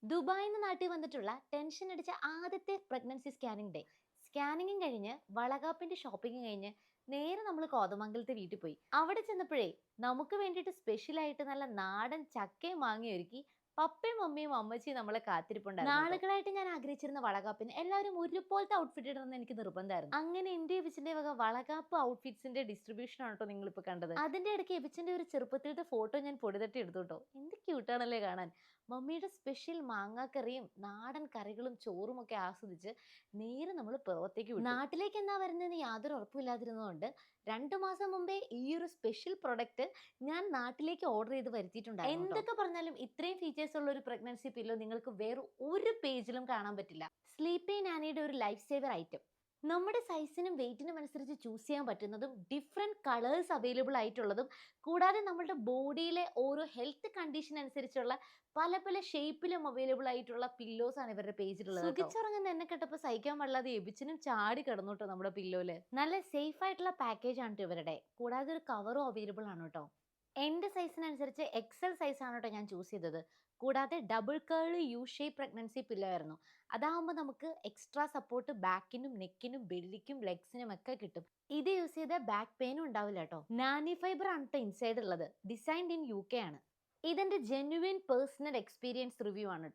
ദുബായിൽ നിന്ന് നാട്ടിൽ വന്നിട്ടുള്ള ടെൻഷൻ അടിച്ച ആദ്യത്തെ പ്രഗ്നൻസി സ്കാനിങ് ഡേ. സ്കാനിങ്ങും കഴിഞ്ഞ് വളകാപ്പിന്റെ ഷോപ്പിംഗും കഴിഞ്ഞ് നേരെ നമ്മൾ കോതമംഗലത്തെ വീട്ടിൽ പോയി. അവിടെ ചെന്നപ്പോഴേ നമുക്ക് വേണ്ടിയിട്ട് സ്പെഷ്യലായിട്ട് നല്ല നാടൻ ചക്കയും മാങ്ങയും ഒരുക്കി പപ്പയും മമ്മിയും അമ്മച്ചിയും നമ്മളെ കാത്തിരിപ്പുണ്ടായിരുന്നു കേട്ടോ. നാളുകളായിട്ട് ഞാൻ ആഗ്രഹിച്ചിരുന്ന വളകാപ്പിന് എല്ലാവരും ഒരുപോലത്തെ ഔട്ട്ഫിറ്റ് ഇടണമെന്ന് എനിക്ക് നിർബന്ധമായിരുന്നു. അങ്ങനെ എന്റെ എബിച്ചിന്റെ വക വളകാപ്പ് ഔട്ട്ഫിറ്റ്സിന്റെ ഡിസ്ട്രിബ്യൂഷൻ ആണ് കേട്ടോ നിങ്ങൾ ഇപ്പൊ കണ്ടത്. അതിന്റെ ഇടയ്ക്ക് എബിച്ചിന്റെ ഒരു ചെറുപ്പത്തിലത്തെ ഫോട്ടോ ഞാൻ പൊടിതട്ടി എടുത്തു കേട്ടോ. എന്ത് ക്യൂട്ടാണല്ലേ കാണാൻ. മമ്മിയുടെ സ്പെഷ്യൽ മാങ്ങാക്കറിയും നാടൻ കറികളും ചോറും ഒക്കെ ആസ്വദിച്ച് നേരെ നമ്മൾ പുറത്തേക്ക് വിട്ടു. നാട്ടിലേക്ക് എന്നാ വരുന്നതെന്ന് യാതൊരു ഉറപ്പില്ലാതിരുന്നതുകൊണ്ട് 2 മാസം മുമ്പേ ഈ ഒരു സ്പെഷ്യൽ പ്രൊഡക്റ്റ് ഞാൻ നാട്ടിലേക്ക് ഓർഡർ ചെയ്ത് വരുത്തിയിട്ടുണ്ടായിരുന്നു. എന്തൊക്കെ പറഞ്ഞാലും ഇത്രയും ഫീച്ചേഴ്സ് ഉള്ള ഒരു പ്രഗ്നൻസി പില്ലോ നിങ്ങൾക്ക് വേറെ ഒരു പേജിലും കാണാൻ പറ്റില്ല. സ്ലീപ്പി നാനിയുടെ ഒരു ലൈഫ് സേവർ ഐറ്റം. നമ്മുടെ സൈസിനും വെയിറ്റിനും അനുസരിച്ച് ചൂസ് ചെയ്യാൻ പറ്റുന്നതും ഡിഫറെൻറ്റ് കളേഴ്സ് അവൈലബിൾ ആയിട്ടുള്ളതും കൂടാതെ നമ്മുടെ ബോഡിയിലെ ഓരോ ഹെൽത്ത് കണ്ടീഷൻ അനുസരിച്ചുള്ള പല പല ഷേപ്പിലും അവൈലബിൾ ആയിട്ടുള്ള പില്ലോസ് ആണ് ഇവരുടെ പേജിലുള്ളത്. സുഖിച്ചുറങ്ങുന്ന എന്നെ കേട്ടപ്പോൾ സഹിക്കാൻ പാടില്ലാതെ എബിച്ചിനും ചാടി കിടന്നു കേട്ടോ നമ്മുടെ പില്ലോയില്. നല്ല സേഫ് ആയിട്ടുള്ള പാക്കേജ് ആണ് ഇവരുടെ. കൂടാതെ ഒരു കവറും അവൈലബിൾ ആണ് കേട്ടോ. എൻ്റെ സൈസിനനുസരിച്ച് എക്സൽ സൈസാണ് കേട്ടോ ഞാൻ ചൂസ് ചെയ്തത്. കൂടാതെ ഡബിൾ കേൾ യു ഷേപ്പ് പ്രഗ്നൻസി പില്ലോ ആയിരുന്നു. അതാകുമ്പോൾ നമുക്ക് എക്സ്ട്രാ സപ്പോർട്ട് ബാക്കിനും നെക്കിനും ബെല്ലിക്കും ലെഗ്സിനും ഒക്കെ കിട്ടും. ഇത് യൂസ് ചെയ്ത ബാക്ക് പെയിനും ഉണ്ടാവില്ല കേട്ടോ. നാനി ഫൈബർ ആണ് കേട്ടോ ഇൻസൈഡ് ഉള്ളത്. ഡിസൈൻഡ് ഇൻ UK ആണ്. ഇതെന്റെ ജെന്യുവിൻ പേഴ്സണൽ എക്സ്പീരിയൻസ് റിവ്യൂ ആണ്.